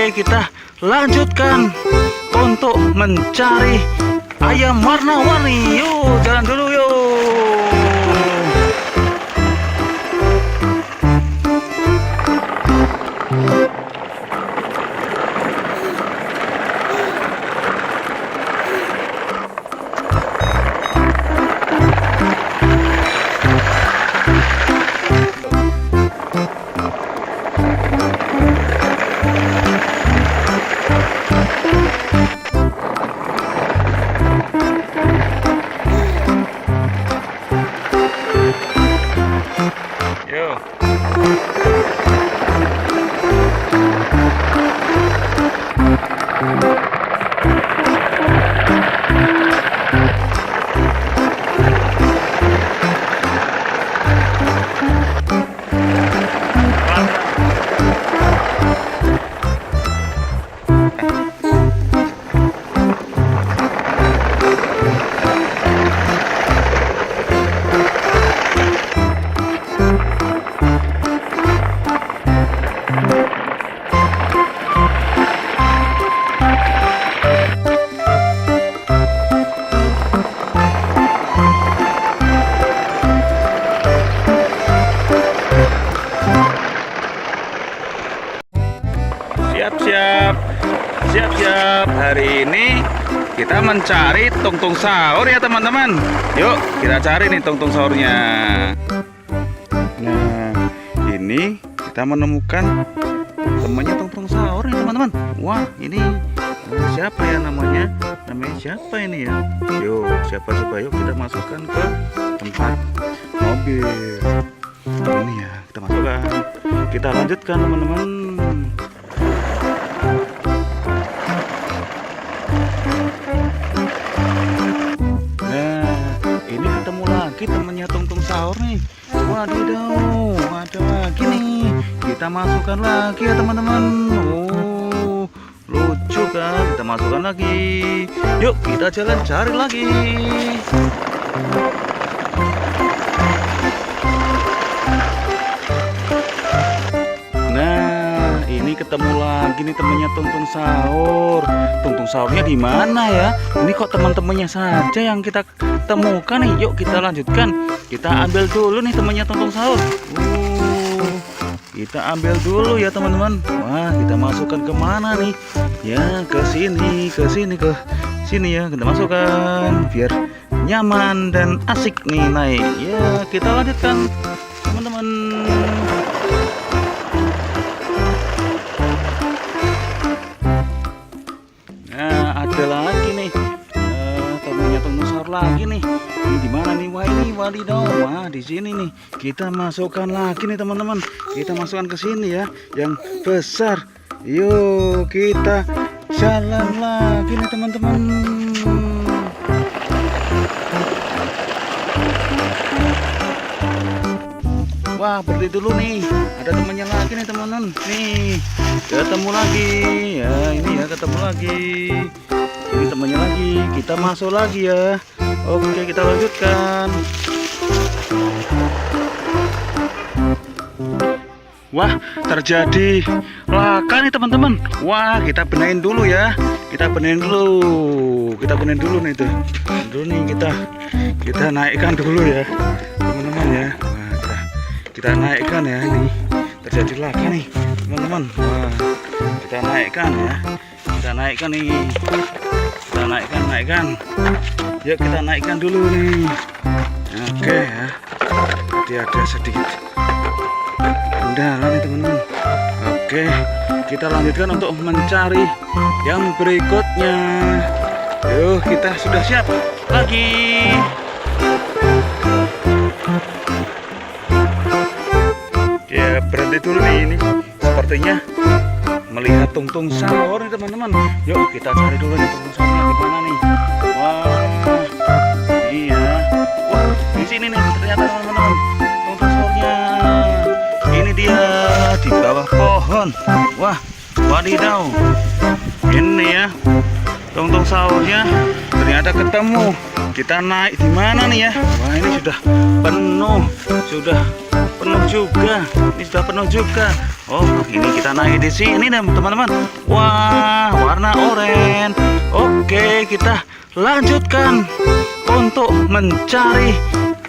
Oke, kita lanjutkan untuk mencari ayam warna-warni. Yuk, jalan dulu yuk. Siap-siap, hari ini kita mencari tungtung sahur ya teman-teman. Yuk kita cari nih tungtung sahurnya. Nah, ini kita menemukan temannya tungtung sahur nih teman-teman. Wah, ini siapa ya namanya? Namanya siapa ini ya? Yuk, siapa coba, yuk kita masukkan ke tempat mobil. Ini ya, kita masukkan. Kita lanjutkan teman-teman. Temennya tungtung sahur nih. Wadidaw, ada lagi nih. Kita masukkan lagi ya teman-teman. Oh, lucu kan? Kita masukkan lagi. Yuk kita jalan cari lagi. Nah, ini ketemu lagi nih temennya tungtung sahur. Tungtung sahurnya di mana ya? Ini kok teman-temannya saja yang kita temukan nih. Yuk kita lanjutkan. Kita ambil dulu nih temannya tungtung sahur. Kita ambil dulu ya teman-teman. Wah, kita masukkan kemana nih? Ya, ke sini ya. Kita masukkan biar nyaman dan asik nih naik. Ya, kita lanjutkan teman-teman. Nah, ada lagi nih. Temennya tungtung sahur lagi nih. Ini di mana nih? Wah, ini wadidaw. Wah, di sini nih. Kita masukkan lagi nih teman-teman. Kita masukkan ke sini ya, yang besar. Yuk, kita jalan lagi nih teman-teman. Wah, berhenti dulu nih. Ada temannya lagi nih teman-teman. Nih, ketemu lagi. Ya, ini ya ketemu lagi. Ini temannya lagi. Kita masuk lagi ya. Oke, kita lanjutkan. Wah, terjadi laka nih teman-teman. Wah, kita benahin dulu ya. Kita benahin dulu nih tuh. Dulu nih kita naikkan dulu ya, teman-teman ya. Wah, kita naikkan ya nih. Terjadi laka nih, teman-teman. Wah, kita naikkan ya. Kita naikkan nih. Kita naikkan. Yuk kita naikkan dulu nih. Oke ya. Jadi ada sedikit kendala nih teman-teman. Oke, kita lanjutkan untuk mencari yang berikutnya. Yuk, kita sudah siap lagi. Ya, berhenti dulu nih. Ini sepertinya melihat tungtung sahur nih teman-teman. Yuk kita cari dulu nih tungtung sahurnya di mana nih. Wah, iya. Wah, di sini nih ternyata teman-teman tungtung sahurnya. Ini dia di bawah pohon. Wah, wadidaw. Ini ya tungtung sahurnya ternyata ketemu. Kita naik di mana nih ya? Wah, ini sudah penuh, sudah penuh juga. Ini sudah penuh juga. Oh, ini kita naik di sini nih teman-teman. Wah, warna oranye. Oke, kita lanjutkan untuk mencari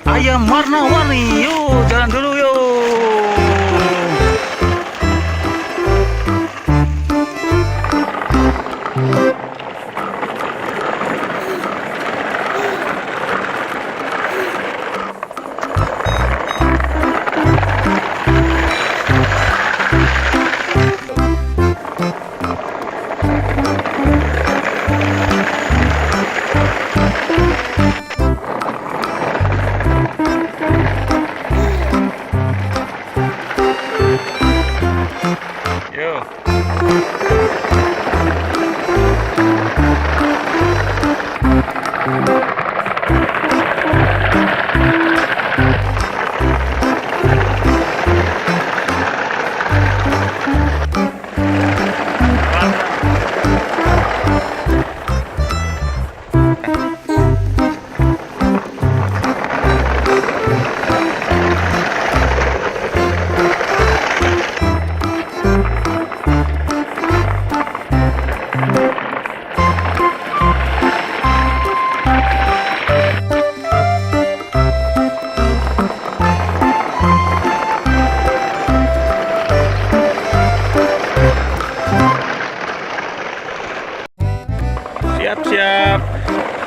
ayam warna-warni. Yuk, jalan dulu yuk.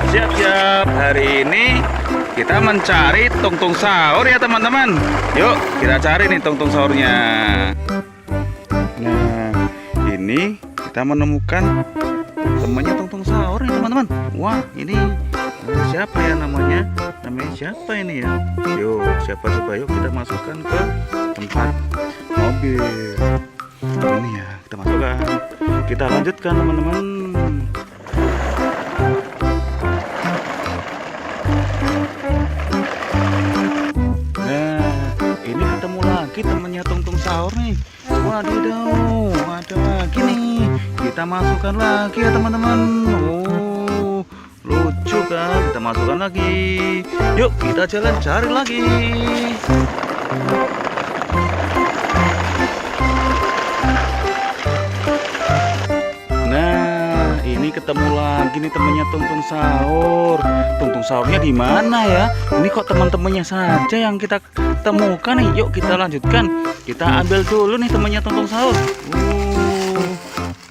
Siap-siap. Hari ini kita mencari tungtung sahur ya teman-teman. Yuk kita cari nih tungtung sahurnya. Nah, ini kita menemukan temannya tungtung sahur nih teman-teman. Wah, ini siapa ya namanya? Namanya siapa ini ya? Yuk, siapa coba, yuk kita masukkan ke tempat mobil. Ini ya, kita masukkan. Kita lanjutkan teman-teman. Temannya tungtung sahur nih. Wadidaw, ada lagi nih. Kita masukkan lagi ya teman-teman. Oh, lucu kan? Kita masukkan lagi. Yuk kita jalan cari lagi. Nah, ini ketemu lagi nih temannya tungtung sahur. Tungtung sahurnya di mana ya? Ini kok teman-temannya saja yang kita temukan nih. Yuk kita lanjutkan. Kita ambil dulu nih temannya tungtung sahur.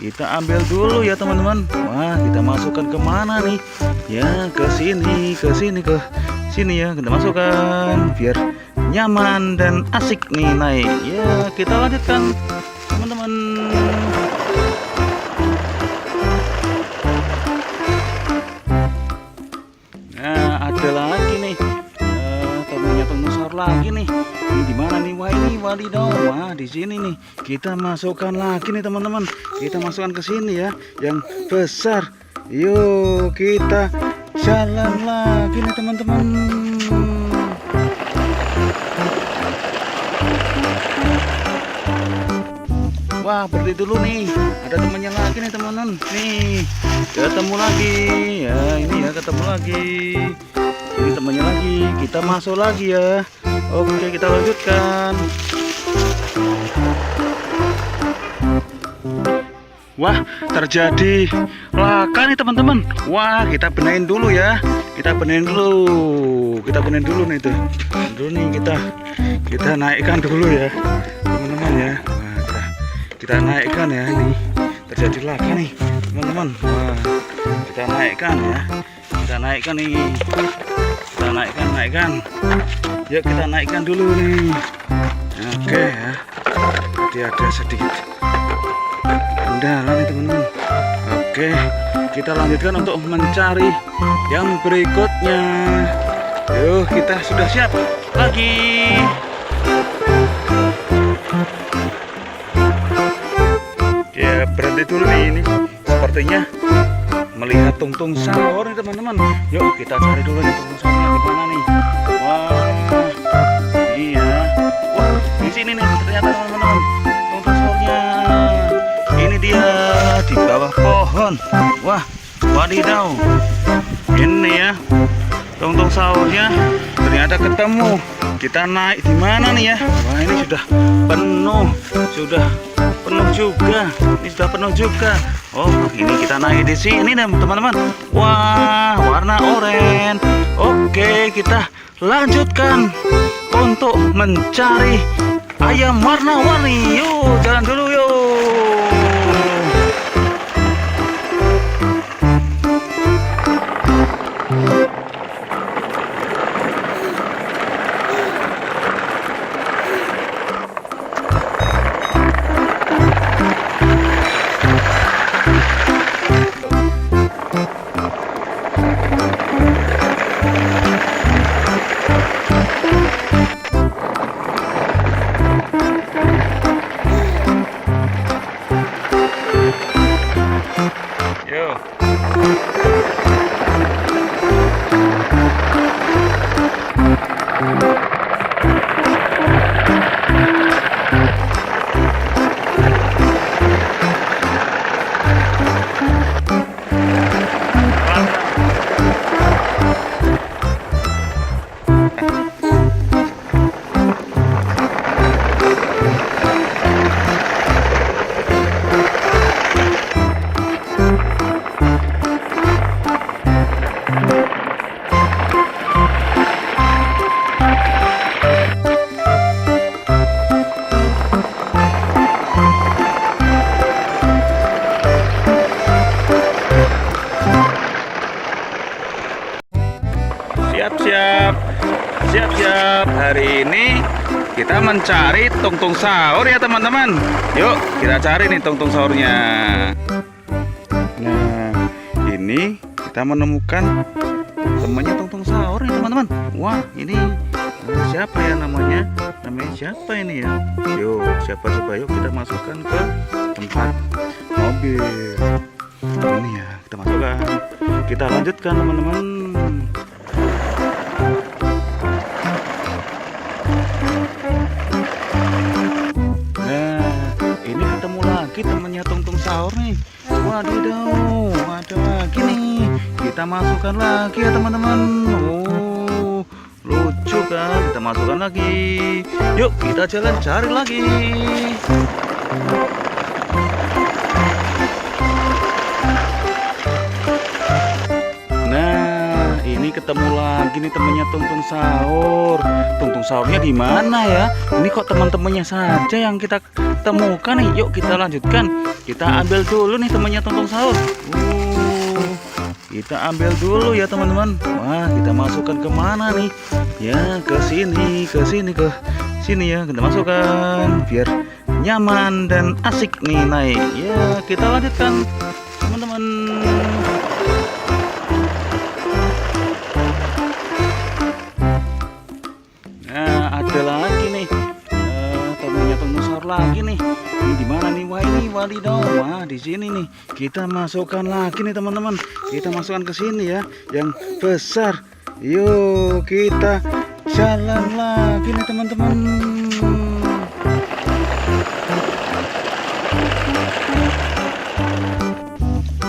Kita ambil dulu ya teman-teman. Wah, kita masukkan kemana nih? Ya ke sini ya. Kita masukkan biar nyaman dan asik nih naik. Ya kita lanjutkan teman-teman. Nah, ada lagi nih. Lagi nih. Ini di mana nih? Wah, ini wadidaw. Wah, di sini nih. Kita masukkan lagi nih teman-teman. Kita masukkan ke sini ya, yang besar. Yuk, kita jalan lagi nih teman-teman. Wah, berhenti dulu nih. Ada temannya lagi nih teman-teman. Nih, ketemu lagi. Ya, ini ya ketemu lagi. Ini temannya lagi. Kita masuk lagi ya. Oke, kita lanjutkan. Wah, terjadi laka nih teman-teman. Wah, kita benahin dulu ya. Kita benahin dulu nih tuh. Dulu nih kita naikkan dulu ya, teman-teman ya. Wah, kita naikkan ya ini. Terjadi laka nih, teman-teman. Wah, kita naikkan ya. Kita naikkan nih. Kita naikkan. Yuk kita naikkan dulu nih. Oke ya. Jadi ada sedikit kendala nih teman-teman. Oke, kita lanjutkan untuk mencari yang berikutnya. Yuk, kita sudah siap lagi. Ya, berhenti dulu nih ini. Sepertinya melihat tungtung sahur nih teman-teman. Yuk kita cari dulu nih tungtung sahurnya di mana nih. Wah, iya. Wah, di sini nih ternyata teman-teman tungtung sahurnya. Ini dia di bawah pohon. Wah, wadidaw. Ini ya tungtung sahurnya ternyata ketemu. Kita naik di mana nih ya? Wah, ini sudah penuh. Sudah penuh juga. Ini sudah penuh juga. Oh, ini kita naik di sini teman-teman. Wah, warna oranye. Oke, kita lanjutkan untuk mencari ayam warna-warni. Yuk, jalan dulu yuk. Siap-siap. Hari ini kita mencari tungtung sahur ya teman-teman. Yuk kita cari nih tungtung sahurnya. Nah, ini kita menemukan temannya tungtung sahur nih teman-teman. Wah, ini siapa ya namanya? Namanya siapa ini ya? Yuk, siapa coba, yuk kita masukkan ke tempat mobil. Ini ya, kita masukkan. Kita lanjutkan teman-teman. Temannya tungtung sahur nih. Wadidaw, ada lagi nih. Kita masukkan lagi ya teman-teman. Oh, lucu kan? Kita masukkan lagi. Yuk kita jalan cari lagi. Nah, ini ketemu lagi nih temannya tungtung sahur. Tungtung sahurnya di mana ya? Ini kok teman-temannya saja yang kita temukan nih. Yuk kita lanjutkan. Kita ambil dulu nih temannya tungtung sahur. Kita ambil dulu ya teman-teman. Wah, kita masukkan ke mana nih? Ya, ke sini ya. Kita masukkan biar nyaman dan asik nih naik. Ya, kita lanjutkan teman-teman. Nah, ada lagi nih. Temannya tungtung sahur lagi nih. Ini di mana nih? Wah, ini wadidaw. Wah, di sini nih. Kita masukkan lagi nih teman-teman. Kita masukkan ke sini ya, yang besar. Yuk, kita jalan lagi nih teman-teman.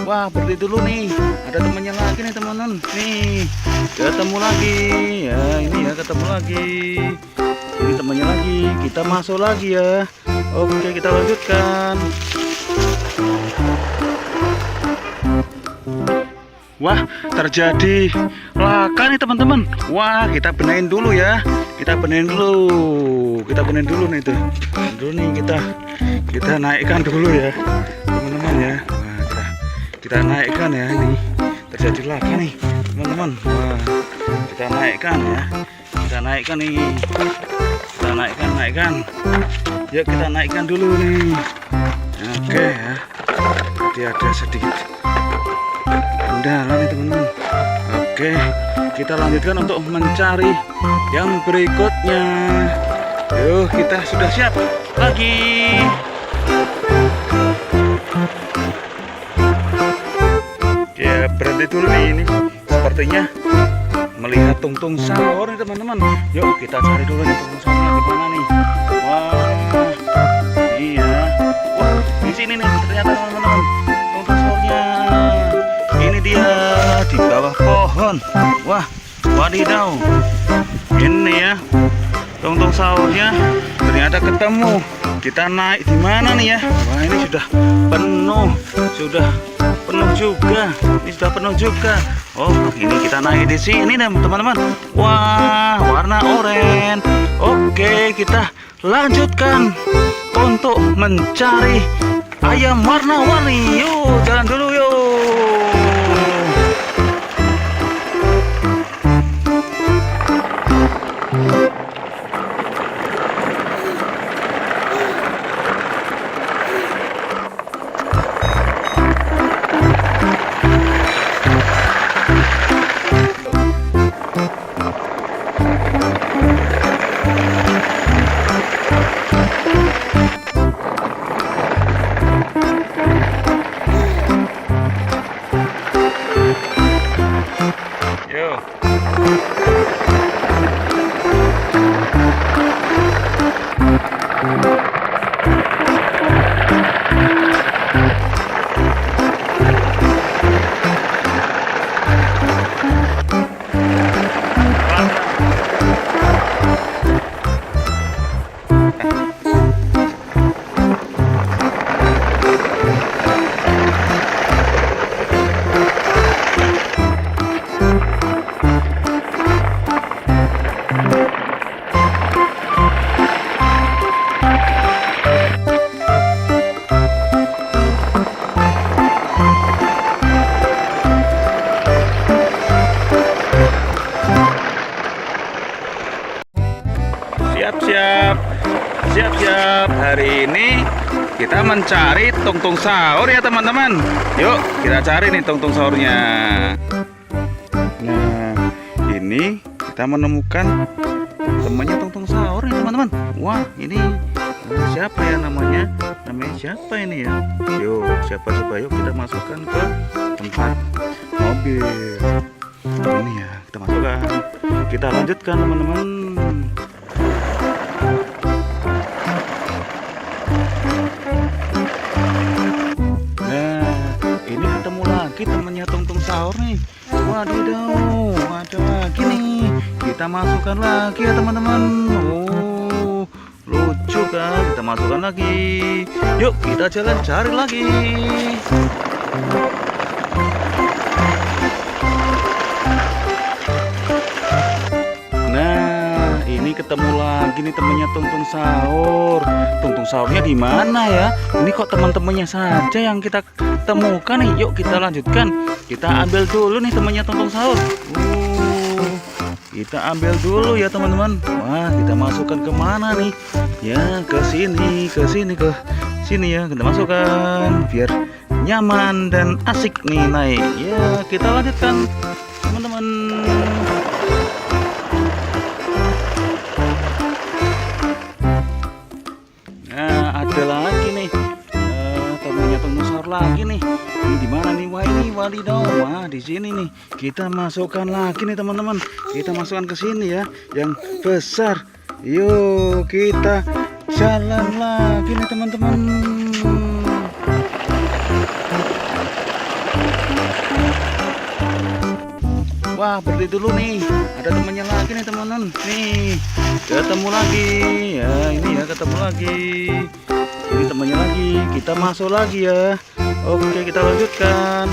Wah, berhenti dulu nih. Ada temannya lagi nih teman-teman. Nih, ketemu lagi. Ya, ini ya ketemu lagi. Ini temannya lagi, kita masuk lagi ya. Oke, kita lanjutkan. Wah, terjadi laka nih teman-teman. Wah, kita benahin dulu ya. Kita benahin dulu nih tuh. Dulu nih kita naikkan dulu ya teman-teman ya. Wah, kita naikkan ya. Ini terjadi laka nih teman-teman. Wah, kita naikkan ya. Kita naikkan nih. Kita naikkan. Yuk kita naikkan dulu nih. Oke ya. Jadi ada sedikit kendala nih teman-teman. Oke, kita lanjutkan untuk mencari yang berikutnya. Yuk, kita sudah siap lagi. Ya, berhenti dulu nih. Ini sepertinya melihat tungtung sahur nih teman-teman. Yuk kita cari dulu nih tungtung sahurnya di mana nih. Wah, iya. Wah, di sini nih ternyata teman-teman tungtung sahurnya. Ini dia di bawah pohon. Wah, Wadidaw, ini ya tungtung sahurnya ternyata ketemu. Kita naik di mana nih ya? Wah, ini sudah penuh juga. Ini sudah penuh juga. Oh, ini kita naik di sini nih teman-teman. Wah, warna oranye. Oke, kita lanjutkan untuk mencari ayam warna-warni. Yuk, jalan dulu yuk. Siap-siap. Hari ini kita mencari tungtung sahur ya teman-teman. Yuk kita cari nih tungtung sahurnya. Nah, ini kita menemukan temannya tungtung sahur nih teman-teman. Wah, ini siapa ya namanya? Namanya siapa ini ya? Yuk, siapa coba, yuk kita masukkan ke tempat mobil. Ini ya, kita masukkan. Kita lanjutkan teman-teman. Temannya tungtung sahur nih. Wadidaw, ada lagi nih. Kita masukkan lagi ya teman-teman. Oh, lucu kan? Kita masukkan lagi. Yuk kita jalan cari lagi. Nah, ini ketemu lagi nih temannya tungtung sahur. Tungtung sahurnya di mana ya? Ini kok teman-temannya saja yang kita temukan nih. Yuk kita lanjutkan. Kita ambil dulu nih temannya tungtung sahur. Kita ambil dulu ya teman-teman. Wah, kita masukkan ke mana nih? Ya, ke sini ya. Kita masukkan biar nyaman dan asik nih naik. Ya, kita lanjutkan teman-teman. Nah, ada lagi nih. Temannya tungtung sahur lagi nih. Ini di mana nih? Wah, ini wadidaw. Wah, di sini nih. Kita masukkan lagi nih teman-teman. Kita masukkan ke sini ya, yang besar. Yuk, kita jalan lagi nih teman-teman. Wah, berhenti dulu nih. Ada temannya lagi nih teman-teman. Nih, ketemu lagi. Ya, ini ya ketemu lagi. Ini temannya lagi, kita masuk lagi ya. Oke, kita lanjutkan.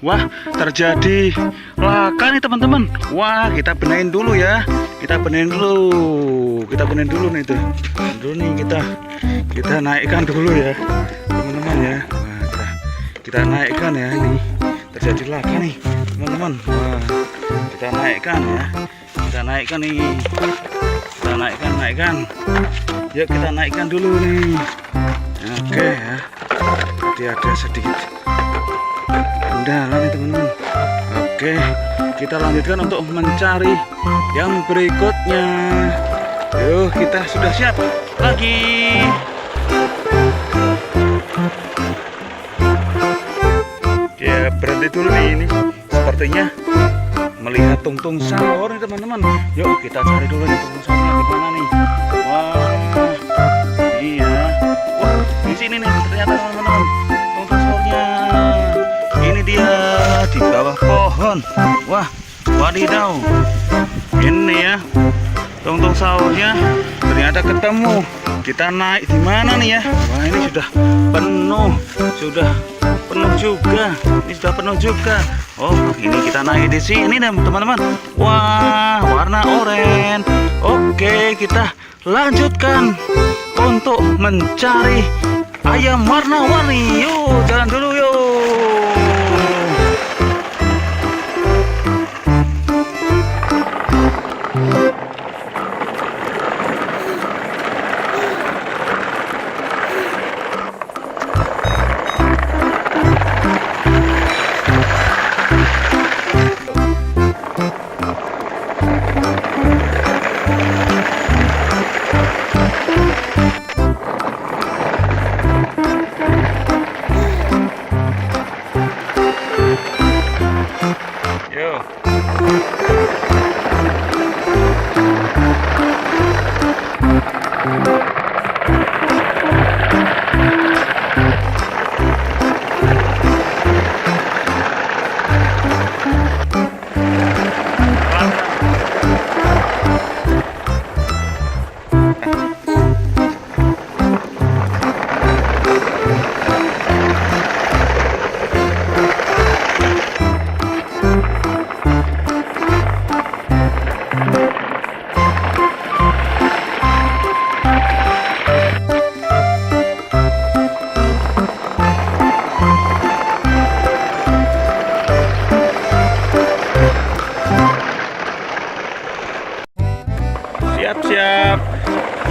Wah, terjadi laka nih teman-teman. Wah, kita benahin dulu ya. Kita benahin dulu nih tuh. Dulu nih kita naikkan dulu ya teman-teman ya. Wah, kita naikkan ya. Ini terjadi laka nih teman-teman. Wah, kita naikkan ya. Kita naikkan nih. Kita naikkan. Yuk kita naikkan dulu nih. Oke ya. Jadi ada sedikit kendala nih teman-teman. Oke, kita lanjutkan untuk mencari yang berikutnya. Yuk, kita sudah siap lagi. Ya, berhenti dulu nih. Ini sepertinya melihat tungtung sahur nih teman-teman. Yuk kita cari dulu nih tungtung sahurnya di mana nih. Wah, iya. Wah, di sini nih ternyata teman-teman tungtung sahurnya. Ini teman-teman. Wah, wadidaw. Ini ya, tungtung sahurnya ternyata ketemu. Kita naik di mana nih ya? Wah, ini sudah penuh juga. Ini sudah penuh juga. Oh, ini kita naik di sini teman-teman. Wah, warna oranye. Oke, kita lanjutkan untuk mencari ayam warna-warni. Yuk, jalan dulu yuk.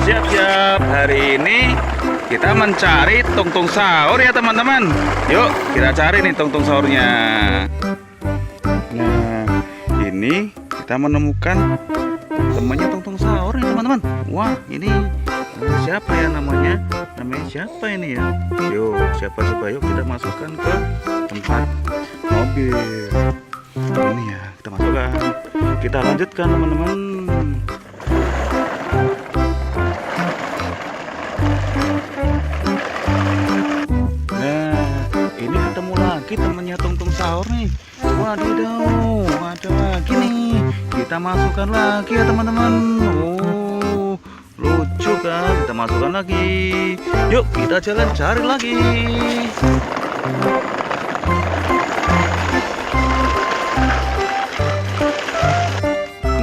Siap-siap. Hari ini kita mencari tungtung sahur ya teman-teman. Yuk kita cari nih tungtung sahurnya. Nah, ini kita menemukan temannya tungtung sahur nih teman-teman. Wah, ini siapa ya namanya? Namanya siapa ini ya? Yuk, siapa coba, yuk kita masukkan ke tempat mobil. Ini ya, kita masukkan. Kita lanjutkan teman-teman. Temennya tungtung sahur nih. Wadidaw, ada lagi nih. Kita masukkan lagi ya teman-teman. Oh, lucu kan? Kita masukkan lagi. Yuk kita jalan cari lagi.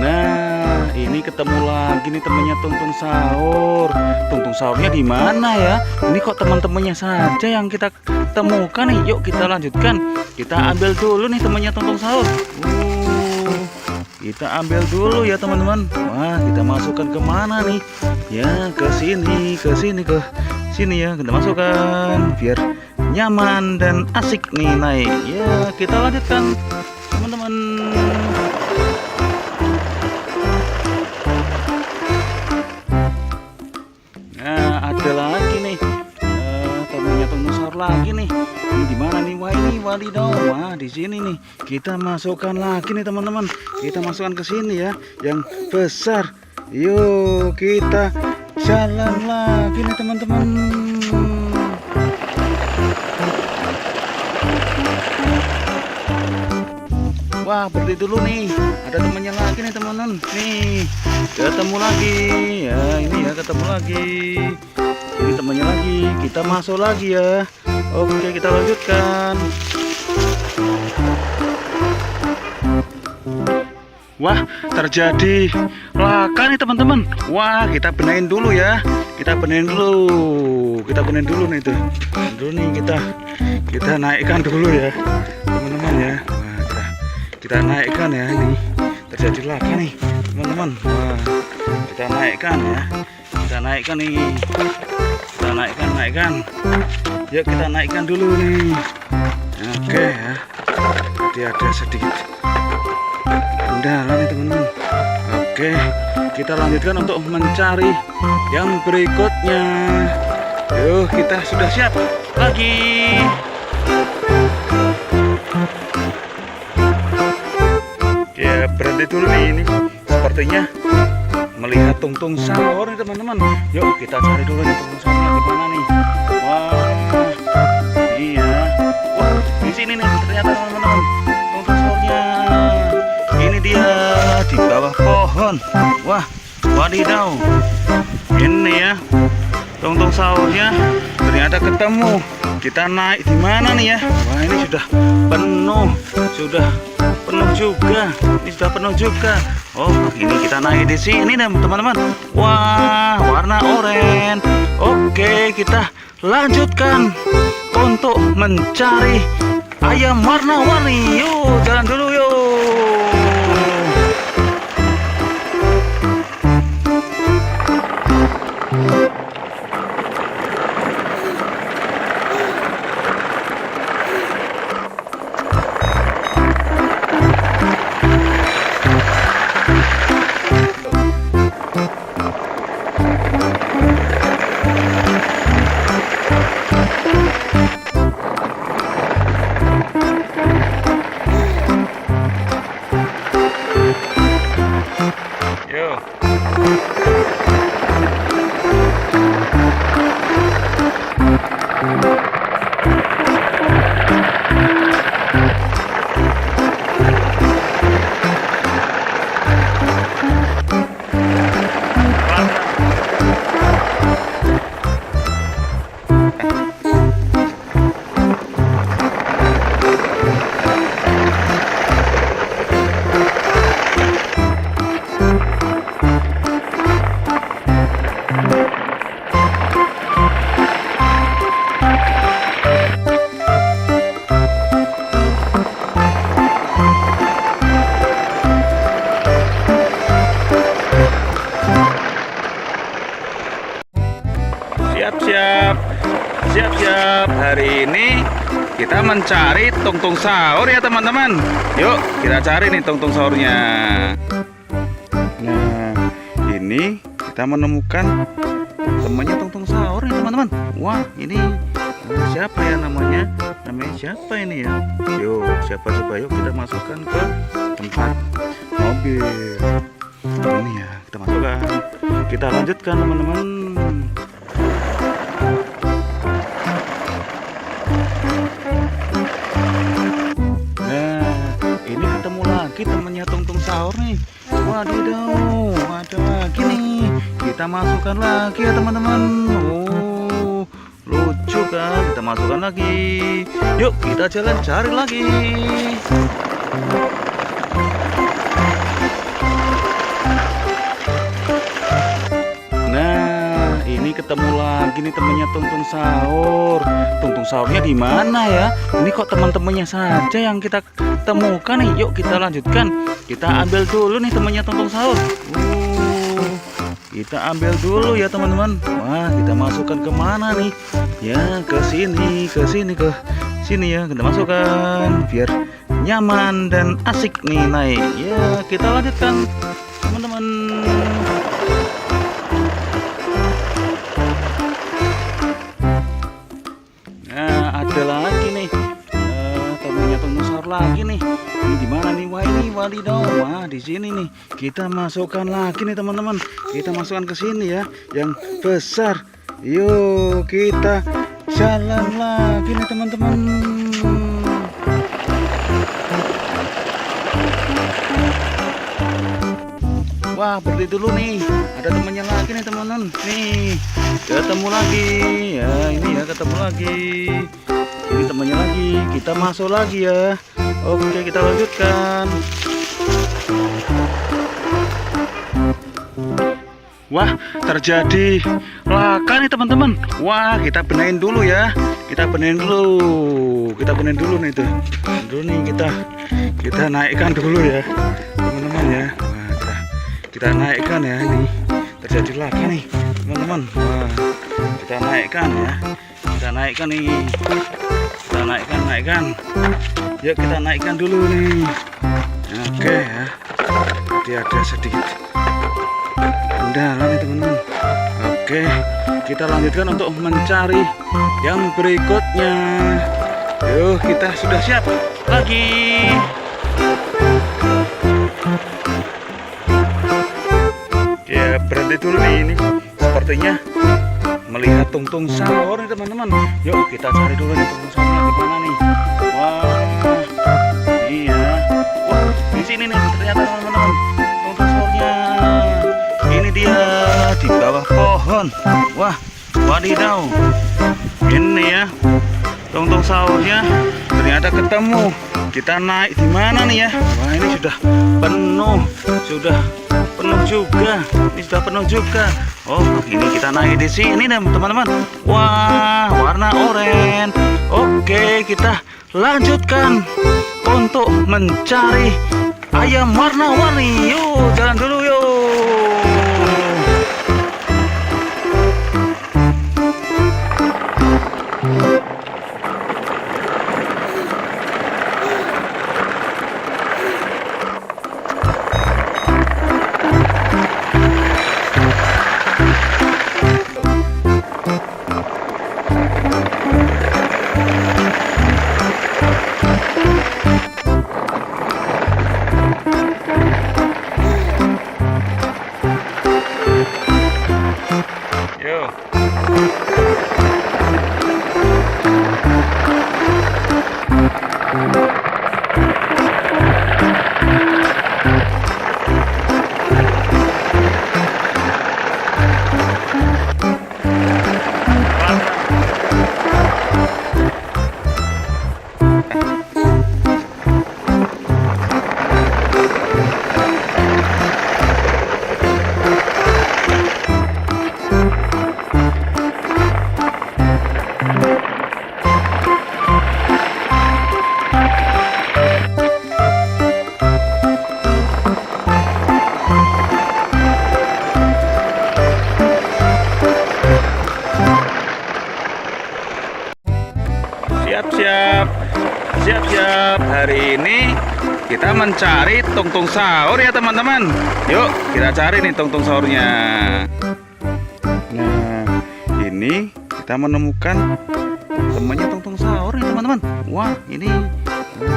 Nah, ini ketemu lagi nih temennya tungtung sahur. Tungtung sahurnya di mana ya? Ini kok teman-temannya saja yang kita temukan nih. Yuk kita lanjutkan. Kita ambil dulu nih temannya tungtung sahur. Kita ambil dulu ya teman-teman. Wah, kita masukkan ke mana nih? Ya, ke sini ya. Kita masukkan biar nyaman dan asik nih naik. Ya, kita lanjutkan teman-teman. Nah, ada lagi nih. Temannya tungtung sahur lagi nih. Ini di mana nih? Wah, ini wadidaw. Wah, di sini nih. Kita masukkan lagi nih teman-teman. Kita masukkan ke sini ya, yang besar. Yuk, kita jalan lagi nih teman-teman. Wah, berhenti dulu nih. Ada temannya lagi nih teman-teman. Nih, ketemu lagi. Ya, ini ya ketemu lagi. Ini temannya lagi. Kita masuk lagi ya. Oke, kita lanjutkan. Wah, terjadi laka nih teman-teman. Wah, kita benahin dulu ya. Kita benahin dulu nih tuh. Dulu nih kita naikkan dulu ya, teman-teman ya. Wah, kita naikkan ya, ini terjadi laka nih teman-teman. Wah, kita naikkan ya. Kita naikkan nih. Kita naikkan. Yuk kita naikkan dulu nih. Oke ya. Jadi ada sedikit kendala nih teman-teman. Oke, kita lanjutkan untuk mencari yang berikutnya. Yuk, kita sudah siap lagi. Ya, berhenti dulu nih, ini sepertinya melihat tungtung sahur nih teman-teman. Yuk kita cari dulu nih tungtung sahurnya di mana nih. Wah, iya. Wah, di sini nih ternyata teman-teman tungtung sahurnya. wadidaw. Ini ya, tungtung sahurnya ternyata ketemu. Kita naik di mana nih ya? Wah, ini sudah penuh juga. Ini sudah penuh juga. Oh, ini kita naik di sini teman-teman. Wah, warna oranye. Oke, kita lanjutkan untuk mencari ayam warna-warni. Yuk, jalan dulu yuk. Siap-siap, hari ini kita mencari tungtung sahur ya teman-teman. Yuk kita cari nih tungtung sahurnya. Nah, ini kita menemukan temannya tungtung sahur nih teman-teman. Wah, ini siapa ya namanya? Namanya siapa ini ya? Yuk, siapa coba, yuk kita masukkan ke tempat mobil. Ini ya, kita masukkan. Kita lanjutkan teman-teman. Temennya tungtung sahur nih. Wadidaw, ada lagi nih. Kita masukkan lagi ya teman-teman. Oh, lucu kan? Kita masukkan lagi. Yuk kita jalan cari lagi. Nah, ini ketemu lagi nih temennya tungtung sahur. Tungtung sahurnya di mana ya? Ini kok teman-temannya saja yang kita temukan nih. Yuk kita lanjutkan. Kita ambil dulu nih temannya tungtung sahur. Kita ambil dulu ya teman-teman. Wah, kita masukkan ke mana nih? Ya, ke sini ya. Kita masukkan biar nyaman dan asik nih naik. Ya, kita lanjutkan teman-teman. Nah, ada lagi nih. Temennya tungtung sahur lagi nih. Ini di mana nih? Wah, ini wadidaw. Wah, di sini nih. Kita masukkan lagi nih teman-teman. Kita masukkan ke sini ya, yang besar. Yuk kita jalan lagi nih teman-teman. Wah, berhenti dulu nih. Ada temannya lagi nih teman-teman. Nih, ketemu lagi. Ya, ini ya ketemu lagi. Ini temannya lagi. Kita masuk lagi ya. Oke, kita lanjutkan. Wah, terjadi laka nih teman-teman. Wah, kita benahin dulu ya. Kita benahin dulu nih tuh. Dulu nih kita naikkan dulu ya, teman-teman ya. Wah, kita naikkan ya. Ini terjadi laka nih teman-teman. Wah, kita naikkan ya. Kita naikkan nih. Kita naikkan. Yuk kita naikkan dulu nih. Oke ya. Jadi ada sedikit kendala nih teman-teman. Oke, kita lanjutkan untuk mencari yang berikutnya. Yuk, kita sudah siap lagi. Ya, berhenti dulu nih. Ini sepertinya melihat tungtung sahur nih teman-teman. Yuk kita cari dulu nih tungtung sahurnya di mana nih. Wah, iya. Wah, di sini nih ternyata teman-teman tungtung sahurnya. Ini dia. bawah pohon. Wah, wadidaw. Ini ya, tungtung sahurnya ternyata ketemu. Kita naik di mana nih ya? Wah, ini sudah penuh juga. Ini sudah penuh juga. Oh, ini kita naik di sini nih teman-teman. Wah, warna oranye. Oke, kita lanjutkan untuk mencari ayam warna-warni. Yuk, jalan dulu yuk. Siap-siap. Hari ini kita mencari tungtung sahur ya teman-teman. Yuk kita cari nih tungtung sahurnya. Nah, ini kita menemukan temannya tungtung sahur nih teman-teman. Wah, ini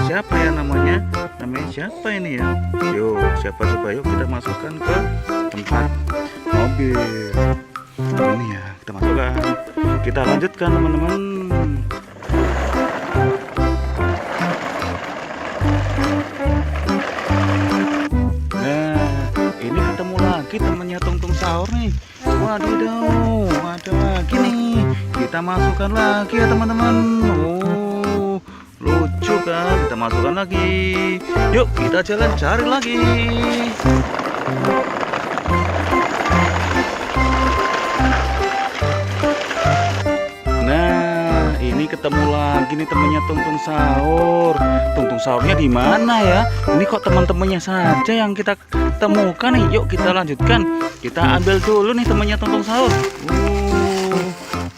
siapa ya namanya? Namanya siapa ini ya? Yuk, siapa coba yuk kita masukkan ke tempat mobil. Ini ya, kita masukkan. Kita lanjutkan teman-teman. Temannya tungtung sahur nih. Wadidaw, ada lagi nih. Kita masukkan lagi ya teman-teman. Oh, lucu kan? Kita masukkan lagi. Yuk kita jalan cari lagi. Nah, ini ketemu lagi nih temannya tungtung sahur. Tungtung sahurnya di mana ya? Ini kok teman-temannya saja yang kita temukan nih. Yuk kita lanjutkan. Kita ambil dulu nih temannya tungtung sahur.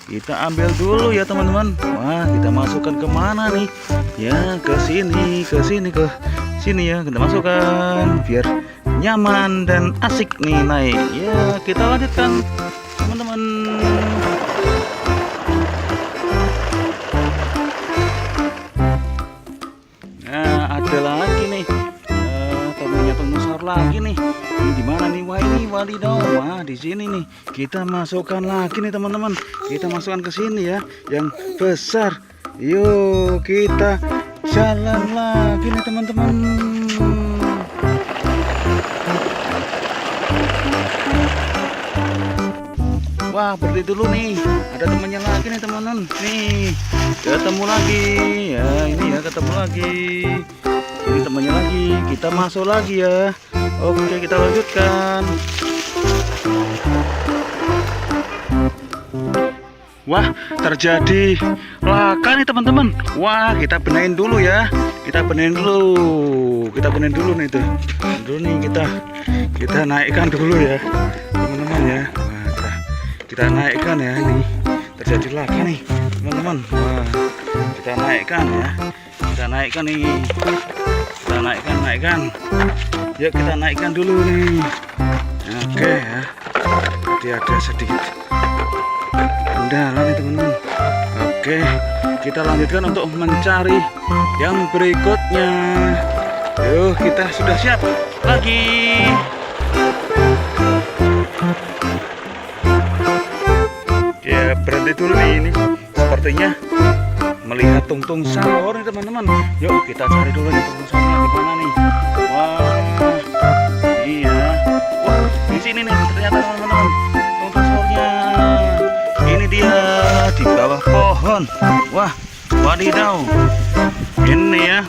Kita ambil dulu ya teman-teman. Wah, kita masukkan kemana nih? Ya, ke sini ya. Kita masukkan biar nyaman dan asik nih naik. Ya, kita lanjutkan teman-teman. Nah, ada lagi nih. Temannya tungtung sahur lagi nih. Ini di mana nih? Wah, ini wadidaw. Wah, di sini nih. Kita masukkan lagi nih teman-teman. Kita masukkan ke sini ya, yang besar. Yuk, kita jalan lagi nih teman-teman. Wah, berhenti dulu nih. Ada temannya lagi nih teman-teman. Nih, ketemu lagi. Ya, ini ya ketemu lagi. Ini temannya lagi. Kita masuk lagi ya. Oke, kita lanjutkan. Wah, terjadi laka nih teman-teman. Wah, kita benahin dulu ya. Kita benahin dulu nih tuh. Dulu nih kita naikkan dulu ya, teman-teman ya. Wah, kita naikkan ya. Ini terjadi laka nih teman-teman. Wah, kita naikkan ya. Kita naikkan nih. Kita naikkan. Yuk kita naikkan dulu nih. Oke ya. Jadi ada sedikit kendala nih teman-teman. Oke, kita lanjutkan untuk mencari yang berikutnya. Yuk, kita sudah siap lagi. Ya, berhenti dulu nih. Ini sepertinya melihat tungtung sahur nih teman-teman. Yuk kita cari dulu nih tungtung sahurnya di mana nih. Wah, iya. Wah, di sini nih ternyata teman-teman tungtung di bawah pohon. Wah, wadidaw. Ini ya,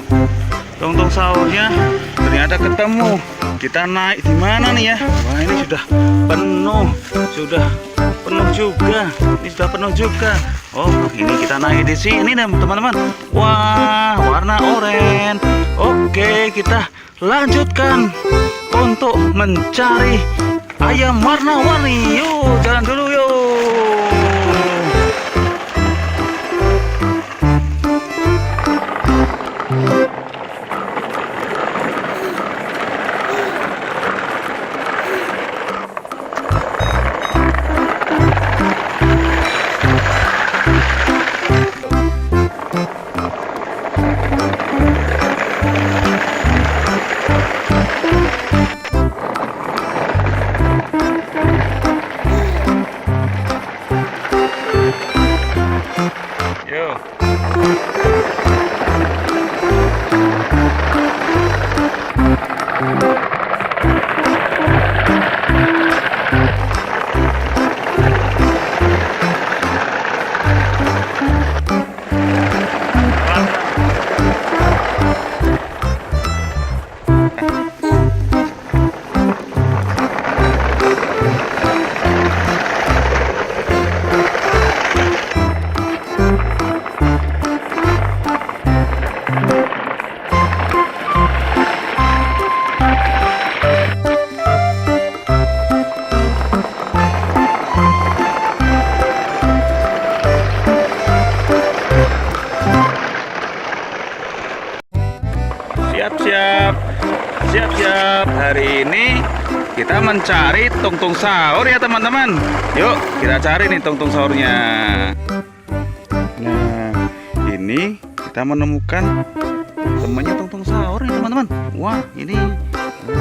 tungtung sahurnya ternyata ketemu. Kita naik di mana nih ya? Wah, ini sudah penuh, juga. Ini sudah penuh juga. Oh, ini kita naik di sini nih, teman-teman. Wah, warna oranye. Oke, kita lanjutkan untuk mencari ayam warna-warni. Yuk, jalan dulu yuk. Siap-siap. Hari ini kita mencari tungtung sahur ya teman-teman. Yuk kita cari nih tungtung sahurnya. Nah, ini kita menemukan temannya tungtung sahur nih teman-teman. Wah, ini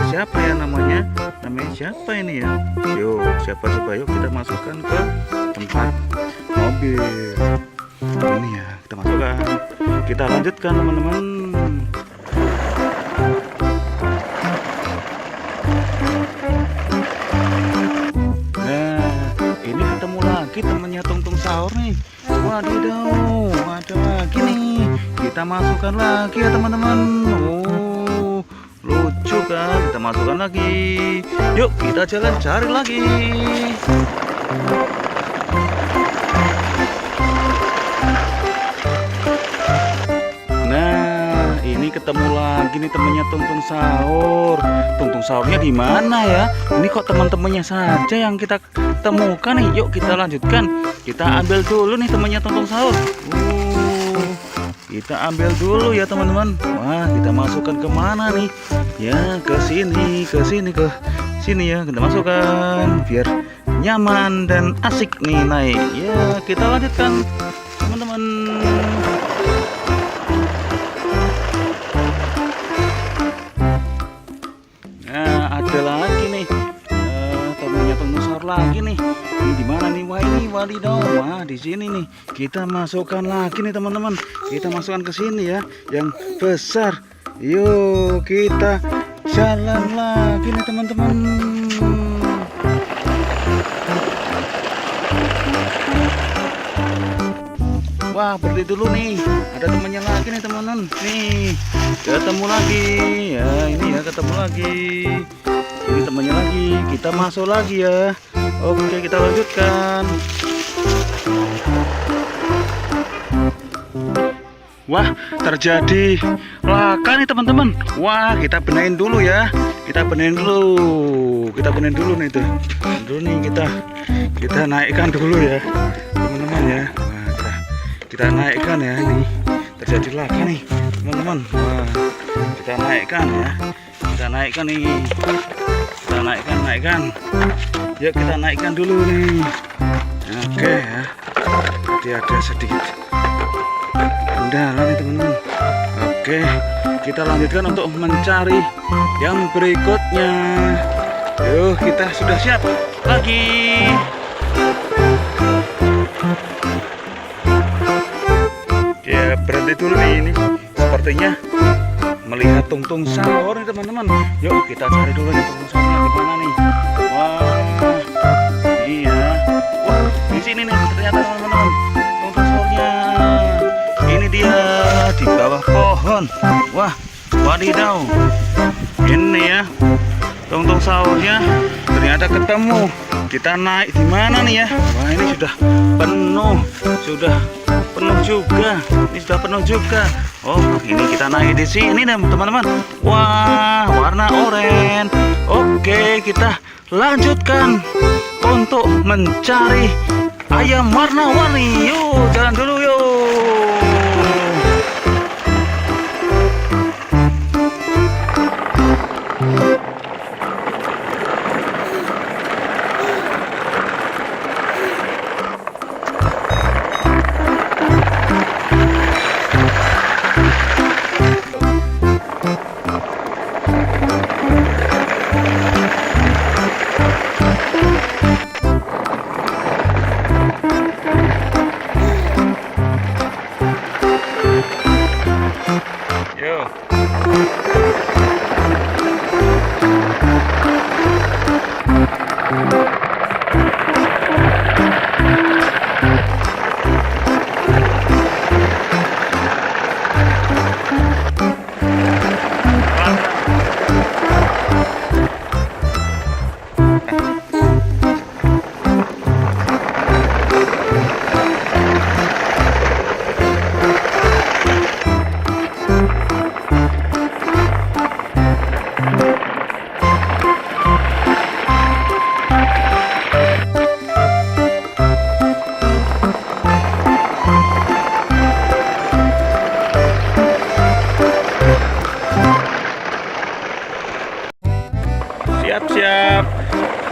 siapa ya namanya? Namanya siapa ini ya? Yuk, siapa coba, yuk kita masukkan ke tempat mobil. Ini ya, kita masukkan. Kita lanjutkan teman-teman. Temennya tungtung sahur nih. Wadidaw, ada lagi nih. Kita masukkan lagi ya teman-teman. Oh, lucu kan? Kita masukkan lagi. Yuk kita jalan cari lagi. Nah, ini ketemu lagi nih temennya tungtung sahur. Tungtung sahurnya di mana ya? Ini kok teman-temannya saja yang kita temukan nih. Yuk kita lanjutkan. Kita ambil dulu nih temannya tungtung sahur. Kita ambil dulu ya teman-teman. Wah, kita masukkan ke mana nih? Ya, ke sini ya. Kita masukkan biar nyaman dan asik nih naik. Ya, kita lanjutkan teman-teman. Nah, ada lagi nih. Temennya tungtung sahur lagi nih. Ini di mana nih? Wah, ini wadidaw. Wah, di sini nih. Kita masukkan lagi nih teman-teman. Kita masukkan ke sini ya, yang besar. Yuk kita jalan lagi nih teman-teman. Wah, berhenti dulu nih. Ada temannya lagi nih teman-teman. Nih, ketemu lagi. Ya, ini ya ketemu lagi. Ini temannya lagi. Kita masuk lagi ya. Oke, kita lanjutkan. Wah, terjadi laka nih teman-teman. Wah, kita benahin dulu ya. Kita benahin dulu nih tuh. Dulu nih kita naikkan dulu ya, teman-teman ya. Wah, kita naikkan ya. Ini terjadi laka nih teman-teman. Wah, kita naikkan ya. Kita naikkan nih. Kita naikkan. Yuk kita naikkan dulu nih. Oke ya. Jadi ada sedikit kendala nih teman-teman. Oke, kita lanjutkan untuk mencari yang berikutnya. Yuk, kita sudah siap lagi. Ya, berhenti dulu nih. Ini sepertinya melihat tungtung sahur nih teman-teman. Yuk kita cari dulu nih tungtung sahurnya di mana nih. Wah, iya. Wah, di sini nih ternyata teman-teman. teman-teman. Wah, wadidaw. Ini ya, tungtung sahurnya ternyata ketemu. Kita naik di mana nih ya? Wah, ini sudah penuh, juga. Ini sudah penuh juga. Oh, ini kita naik di sini nih, teman-teman. Wah, warna oranye. Oke, kita lanjutkan untuk mencari ayam warna-warni. Yuk, jalan dulu yuk.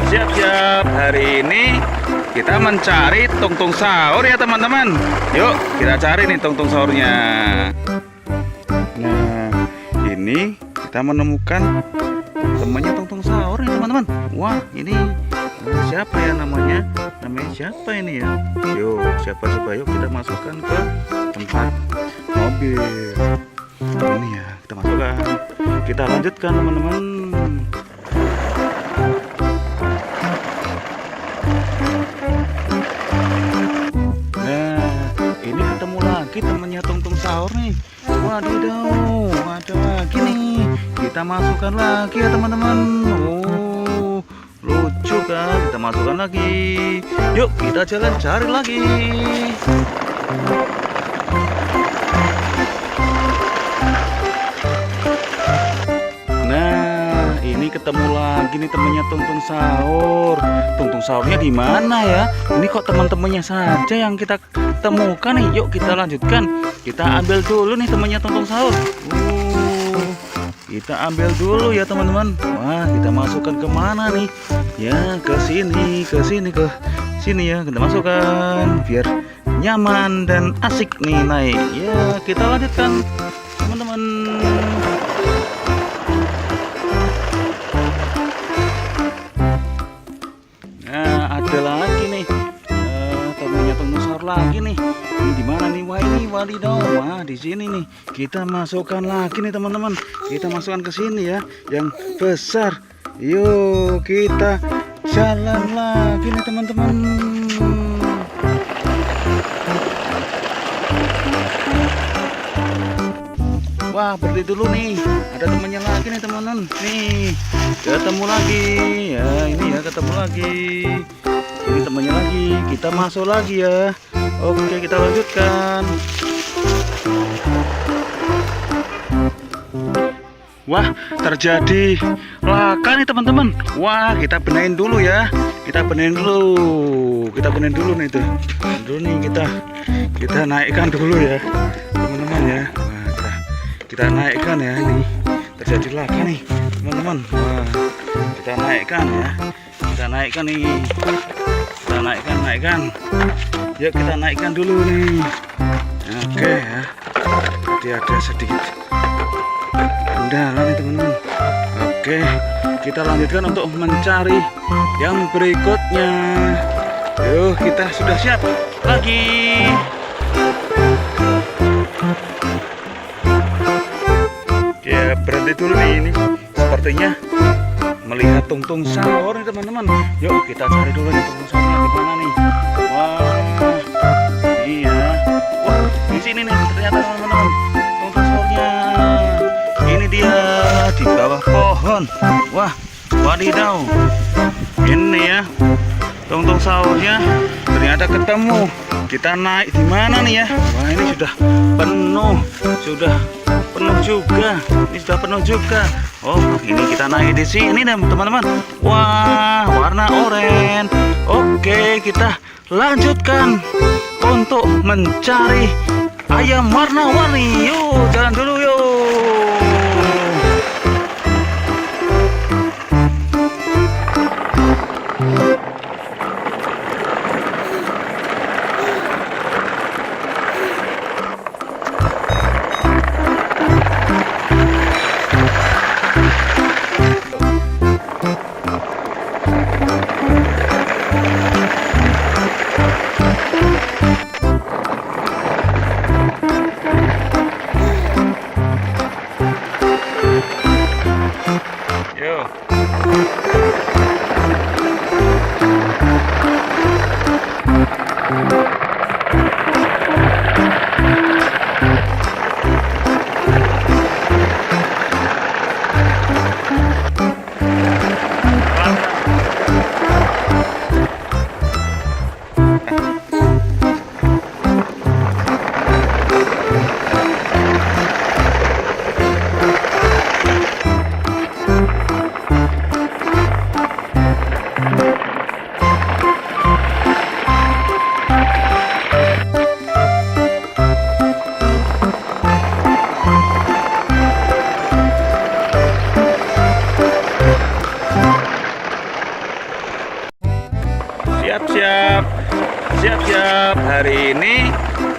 Siap-siap. Hari ini kita mencari tungtung sahur ya teman-teman. Yuk kita cari nih tungtung sahurnya. Nah, ini kita menemukan temannya tungtung sahur nih teman-teman. Wah, ini siapa ya namanya? Namanya siapa ini ya? Yuk, siapa coba, yuk kita masukkan ke tempat mobil. Ini ya, kita masukkan. Kita lanjutkan teman-teman. Temannya tungtung sahur nih. Wadidaw, ada lagi nih. Kita masukkan lagi ya teman-teman. Oh, lucu kan? Kita masukkan lagi. Yuk kita jalan cari lagi. Nah, ini ketemu lagi nih temannya tungtung sahur. Tungtung sahurnya di mana ya? Ini kok teman-temannya saja yang kita temukan nih. Yuk kita lanjutkan. Kita ambil dulu nih temannya tungtung sahur. Kita ambil dulu ya teman-teman. Wah, kita masukkan ke mana nih? Ya, ke sini ya. Kita masukkan biar nyaman dan asik nih naik. Ya, kita lanjutkan teman-teman. Nah, ada lagi nih. Temannya tungtung sahur lagi nih. Ini di mana nih? Wah, ini wadidaw. Wah, di sini nih. Kita masukkan lagi nih teman-teman. Kita masukkan ke sini ya, yang besar. Yuk, kita jalan lagi nih teman-teman. Wah, berhenti dulu nih. Ada temannya lagi nih teman-teman. Nih, ketemu lagi. Ya, ini ya ketemu lagi. Ini temannya lagi. Kita masuk lagi ya. Oke, kita lanjutkan. Wah, terjadi laka nih teman-teman. Wah, kita benahin dulu ya. Kita benahin dulu nih tuh. Dulu nih kita naikkan dulu ya, teman-teman ya. Wah, kita naikkan ya nih. Terjadi laka nih, teman-teman. Wah, kita naikkan ya. Kita naikkan nih. Kita naikkan. Yuk kita naikkan dulu nih. Oke ya. Jadi ada sedikit kendala nih teman-teman. Oke, kita lanjutkan untuk mencari yang berikutnya. Yuk, kita sudah siap lagi. Ya, berhenti dulu nih ini. Sepertinya melihat tungtung sahur nih teman-teman. Yuk kita cari dulu nih tungtung sahurnya di mana nih. Wah, iya. Wah, di sini nih ternyata teman-teman tungtung sahurnya. teman-teman. Wah, wadidaw. Ini ya, tungtung sahurnya ternyata ketemu. Kita naik di mana nih ya? Wah, ini sudah penuh, juga. Ini sudah penuh juga. Oh, ini kita naik di sini nih, teman-teman. Wah, warna oranye. Oke, kita lanjutkan untuk mencari ayam warna-warni. Yuk, jalan dulu yuk. Siap-siap. Hari ini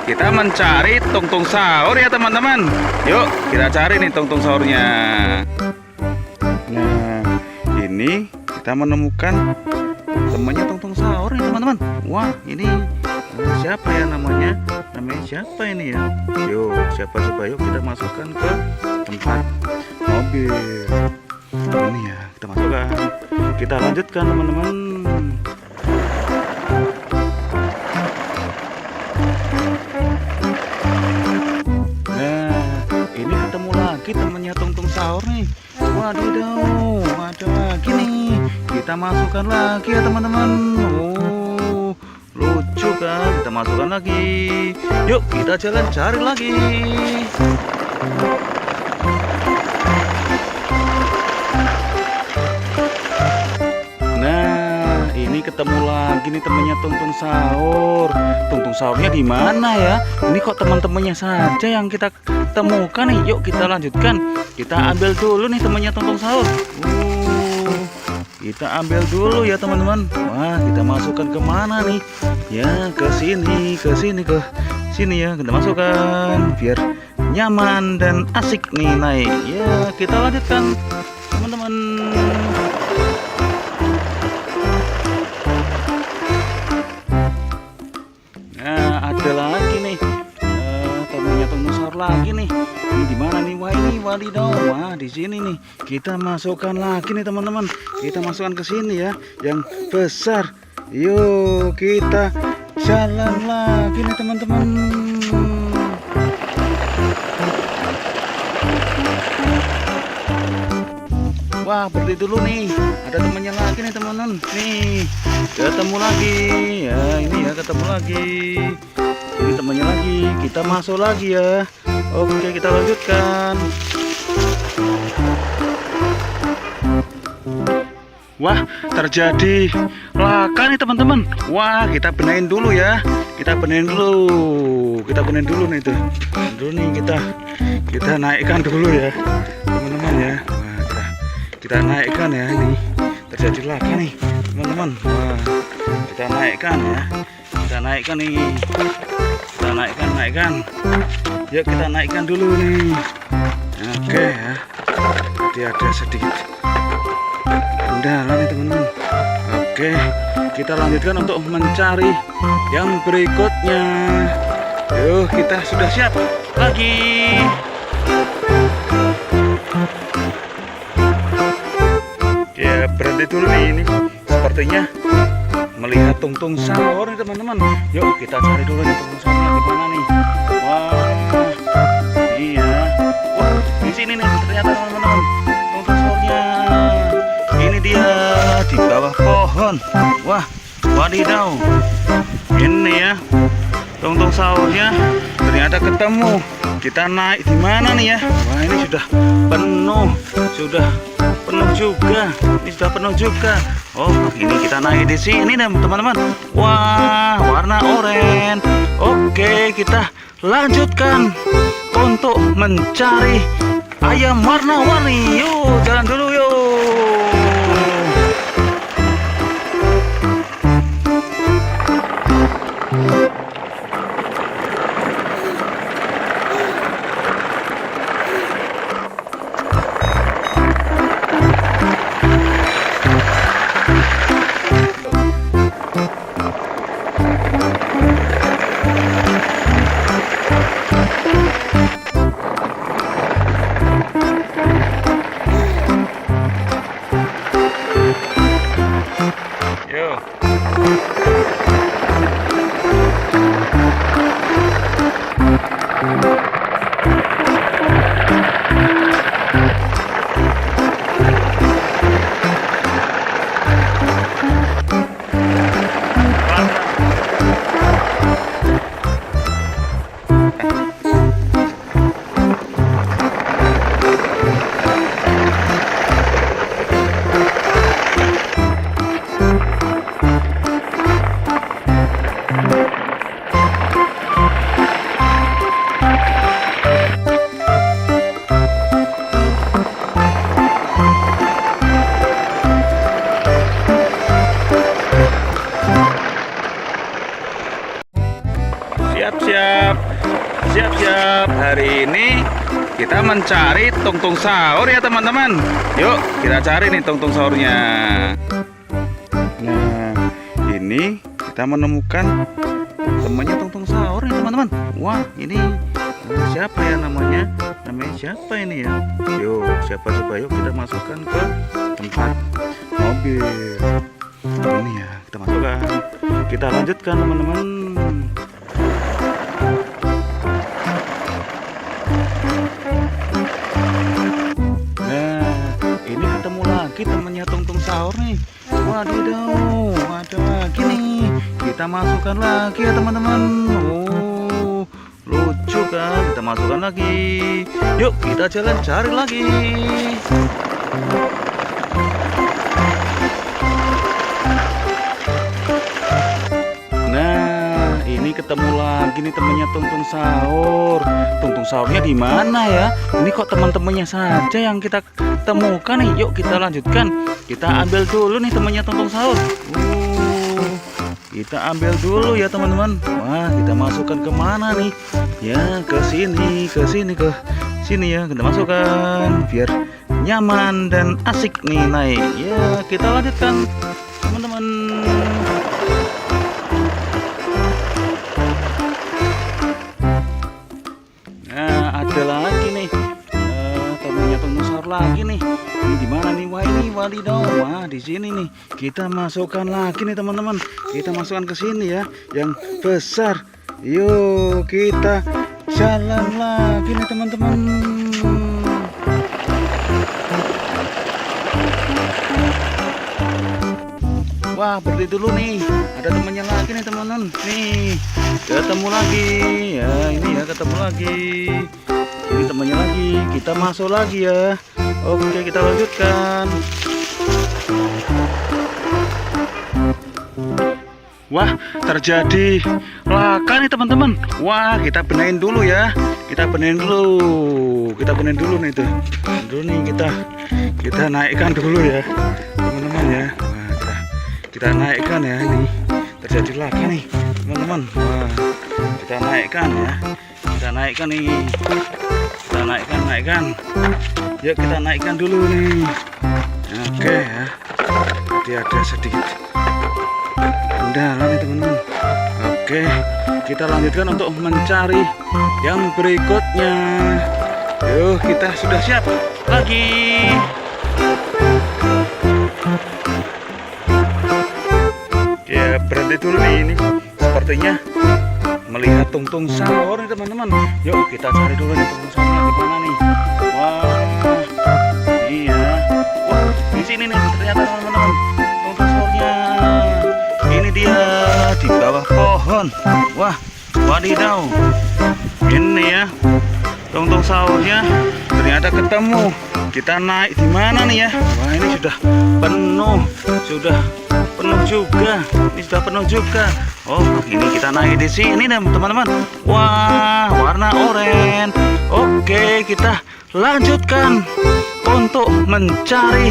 kita mencari tungtung sahur ya teman-teman. Yuk kita cari nih tungtung sahurnya. Nah, ini kita menemukan temannya tungtung sahur nih teman-teman. Wah, ini siapa ya namanya? Namanya siapa ini ya? Yuk, siapa coba, yuk kita masukkan ke tempat mobil. Ini ya, kita masukkan. Kita lanjutkan teman-teman. Temennya tungtung sahur nih. Wadidaw, ada lagi nih. Kita masukkan lagi ya teman-teman. Oh, lucu kan? Kita masukkan lagi. Yuk kita jalan cari lagi. Nah, ini ketemu lagi nih temennya tungtung sahur. Tungtung sahurnya di mana ya? Ini kok teman-temannya saja yang kita temukan nih. Yuk kita lanjutkan. Kita ambil dulu nih temannya tungtung sahur. Kita ambil dulu ya teman-teman. Wah, kita masukkan ke mana nih? Ya, ke sini ya. Kita masukkan biar nyaman dan asik nih naik. Ya, kita lanjutkan teman-teman. Nah, ada lagi nih. Temennya tungtung sahur lagi nih. Ini di mana nih? Wah, ini wadidaw. Wah, di sini nih. Kita masukkan lagi nih teman-teman. Kita masukkan ke sini ya, yang besar. Yuk, kita jalan lagi nih teman-teman. Wah, berhenti dulu nih. Ada temannya lagi nih teman-teman. Nih, ketemu lagi. Ya, ini ya ketemu lagi. Ini temannya lagi. Kita masuk lagi ya. Oke, kita lanjutkan. Wah, terjadi laka nih teman-teman. Wah, kita benahin dulu ya. Kita benahin dulu nih tuh. Dulu nih kita naikkan dulu ya, teman-teman ya. Wah, kita naikkan ya, ini terjadi laka nih teman-teman. Wah, kita naikkan ya. Kita naikkan nih. Kita naikkan. Yuk kita naikkan dulu nih. Oke ya. Jadi ada sedikit kendala nih teman-teman. Oke, kita lanjutkan untuk mencari yang berikutnya. Yuk, kita sudah siap lagi. Ya, berhenti dulu nih, ini sepertinya melihat tungtung sahur nih teman-teman. Yuk kita cari dulu nih tungtung sahurnya di mana nih. Wah, iya. Wah, di sini nih ternyata teman-teman tungtung sahurnya. wadidaw. Ini ya, tungtung sahurnya ternyata ketemu. Kita naik di mana nih ya? Wah, ini sudah penuh, juga. Ini sudah penuh juga. Oh, ini kita naik di sini nih teman-teman. Wah, warna oranye. Oke, kita lanjutkan untuk mencari ayam warna-warni. Yuk, jalan dulu yuk. Siap-siap. Hari ini kita mencari tungtung sahur ya teman-teman. Yuk kita cari nih tungtung sahurnya. Nah, ini kita menemukan temannya tungtung sahur nih teman-teman. Wah, ini siapa ya namanya? Namanya siapa ini ya? Yuk, siapa coba, yuk kita masukkan ke tempat mobil. Ini ya, kita masukkan. Kita lanjutkan teman-teman. Temannya tungtung sahur nih. Wadidaw, ada lagi nih. Kita masukkan lagi ya teman-teman. Oh, lucu kan? Kita masukkan lagi. Yuk kita jalan cari lagi. Nah, ini ketemu lagi nih temannya tungtung sahur. Tungtung sahurnya di mana ya? Ini kok teman-temannya saja yang kita temukan nih. Yuk kita lanjutkan. Kita ambil dulu nih temannya tungtung sahur. Kita ambil dulu ya teman-teman. Wah, kita masukkan ke mana nih? Ya, ke sini ya. Kita masukkan biar nyaman dan asik nih naik. Ya, kita lanjutkan teman-teman. Nah, ada lagi nih. Temannya tungtung sahur lagi nih. Ini di mana nih? Wah, ini wadidaw. Wah, di sini nih. Kita masukkan lagi nih teman-teman. Kita masukkan ke sini ya, yang besar. Yuk, kita jalan lagi nih teman-teman. Wah, berhenti dulu nih. Ada temannya lagi nih teman-teman. Nih, ketemu lagi. Ya, ini ya ketemu lagi. Ini temannya lagi. Kita masuk lagi ya. Oke, kita lanjutkan. Wah, terjadi laka nih teman-teman. Wah, kita benahin dulu ya. Kita benahin dulu nih tuh. Dulu nih kita naikkan dulu ya, teman-teman ya. Wah, kita naikkan ya, ini terjadi laka nih teman-teman. Wah, kita naikkan ya. Kita naikkan nih. Kita naikkan. Yuk kita naikkan dulu nih. Oke ya. Jadi ada sedikit kendala nih teman-teman. Oke, kita lanjutkan untuk mencari yang berikutnya. Yuk, kita sudah siap lagi. Ya, berhenti dulu nih, ini sepertinya melihat tungtung sahur nih teman-teman. Yuk kita cari dulu nih tungtung sahurnya di mana nih. Wah, iya. Wah, di sini nih ternyata teman-teman tungtung sahurnya. Ini dia. bawah pohon. Wah, wadidaw. Ini ya, tungtung sahurnya ternyata ketemu. Kita naik di mana nih ya? Wah, ini sudah penuh juga. Ini sudah penuh juga. Oh, ini kita naik di sini nih teman-teman. Wah, warna oranye. Oke, kita lanjutkan untuk mencari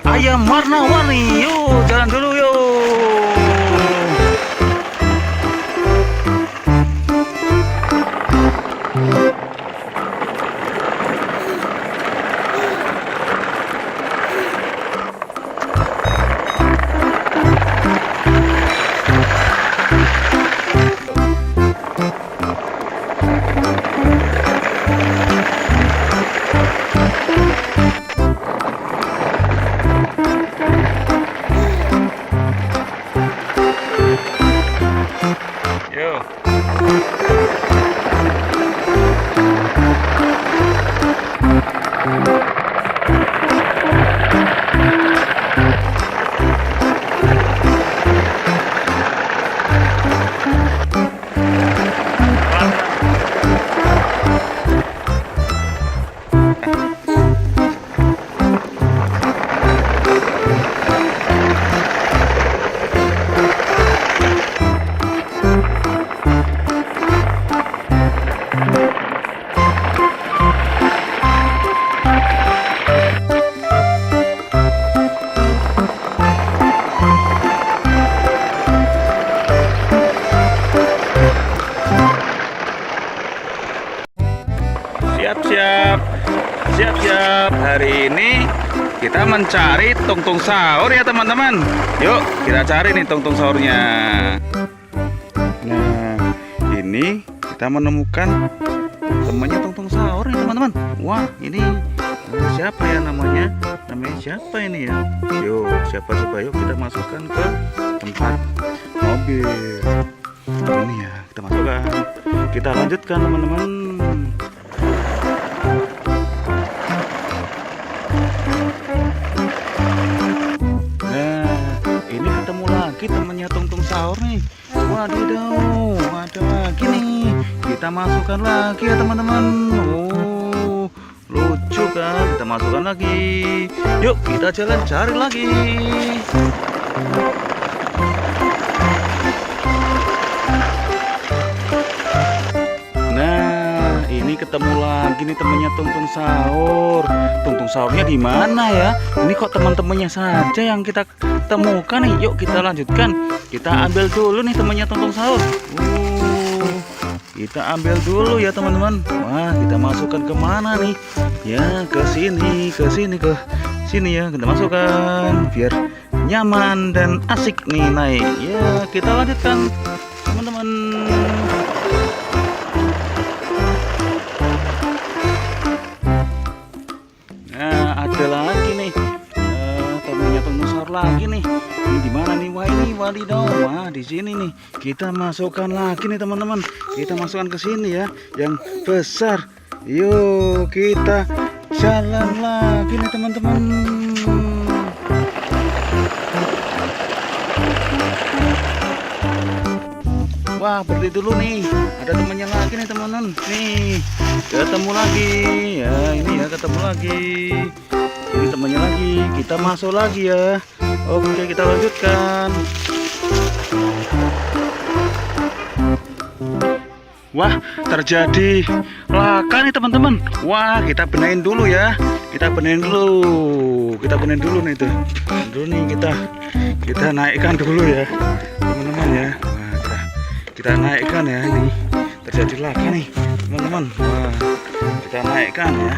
ayam warna-warni. Yuk, jalan dulu yuk. Siap-siap. Hari ini kita mencari tungtung sahur ya teman-teman. Yuk kita cari nih tungtung sahurnya. Nah, ini kita menemukan temannya tungtung sahur nih teman-teman. Wah, ini siapa ya namanya? Namanya siapa ini ya? Yuk, siapa coba, yuk kita masukkan ke tempat mobil. Ini ya, kita masukkan. Kita lanjutkan teman-teman. Temannya tungtung sahur nih. Wadidaw, ada lagi nih. Kita masukkan lagi ya teman-teman. Oh, lucu kan? Kita masukkan lagi. Yuk kita jalan cari lagi. Nah, ini ketemu lagi nih temannya tungtung sahur. Tungtung sahurnya di mana ya? Ini kok teman-temannya saja yang kita temukan nih. Yuk kita lanjutkan. Kita ambil dulu nih temannya tungtung sahur. Kita ambil dulu ya teman-teman. Wah, kita masukkan kemana nih? Ya, ke sini ya. Kita masukkan biar nyaman dan asik nih naik. Ya, kita lanjutkan teman-teman. Nah, ada lagi nih temannya tungtung sahur lagi nih. Ini di mana nih? Wah, ini wadidaw. Wah, di sini nih. Kita masukkan lagi nih teman-teman. Kita masukkan ke sini ya, yang besar. Yuk kita jalan lagi nih teman-teman. Wah, berhenti dulu nih. Ada temannya lagi nih teman-teman. Nih, ketemu lagi. Ya, ini ya ketemu lagi. Ini temannya lagi. Kita masuk lagi ya. Oke, kita lanjutkan. Wah, terjadi laka nih teman-teman. Wah, kita benahin dulu ya. Kita benahin dulu nih tuh. Dulu nih kita naikkan dulu ya, teman-teman ya. Wah, kita naikkan ya, ini terjadi laka nih teman-teman. Wah, kita naikkan ya.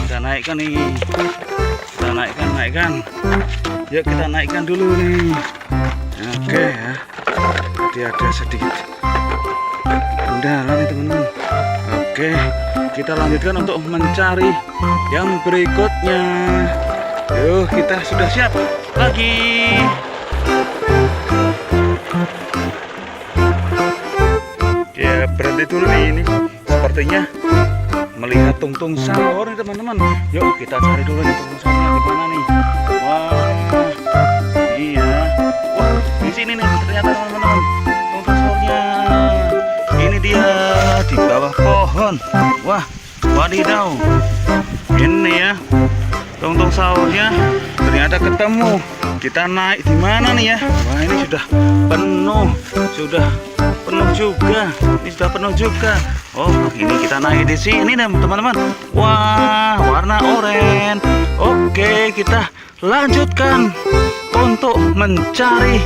Kita naikkan nih. Kita naikkan. Yuk kita naikkan dulu nih. Oke ya. Tadi ada sedikit kendala nih teman-teman. Oke, kita lanjutkan untuk mencari yang berikutnya. Yuk, kita sudah siap lagi. Ya, berhenti dulu nih, ini sepertinya melihat tungtung sahur nih teman-teman. Yuk kita cari dulu nih tungtung sahurnya di mana nih. Wah, iya. Wah, di sini nih ternyata teman-teman tungtung bawah pohon. Wah, wadidaw. Ini ya, tongtong sahurnya ternyata ketemu. Kita naik di mana nih ya? Wah, ini sudah penuh juga. Ini sudah penuh juga. Oh, ini kita naik di sini teman-teman. Wah, warna oranye. Oke, kita lanjutkan untuk mencari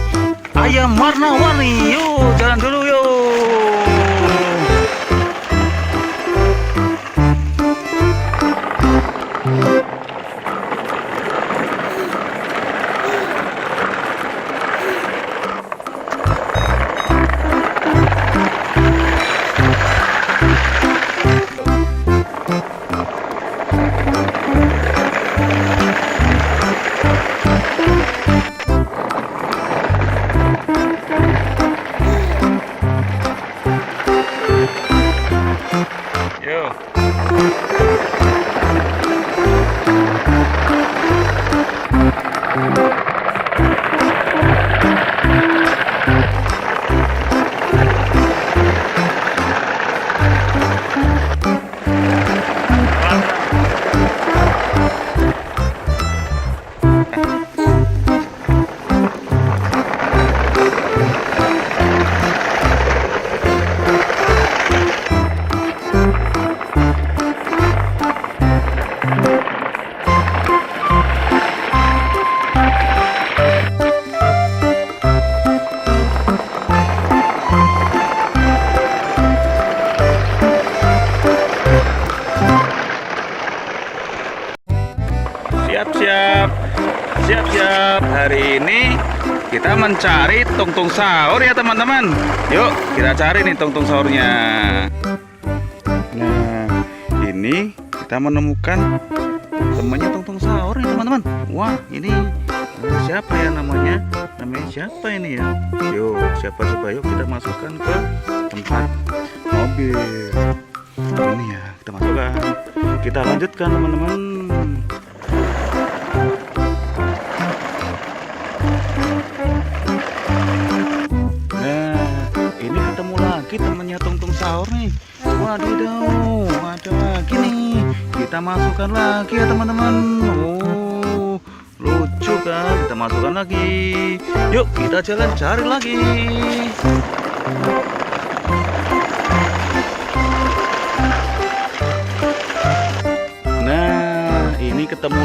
ayam warna-warni. Yuk, jalan dulu yuk. Siap-siap. Hari ini kita mencari tungtung sahur ya teman-teman. Yuk kita cari nih tungtung sahurnya. Nah, ini kita menemukan temannya tungtung sahur nih teman-teman. Wah, ini siapa ya namanya? Namanya siapa ini ya? Yuk, siapa coba, yuk kita masukkan ke tempat mobil. Ini ya, kita masukkan. Kita lanjutkan teman-teman. Temannya tungtung sahur nih. Wadidaw, ada lagi nih. Kita masukkan lagi ya teman-teman. Oh, lucu kan? Kita masukkan lagi. Yuk kita jalan cari lagi. Nah, ini ketemu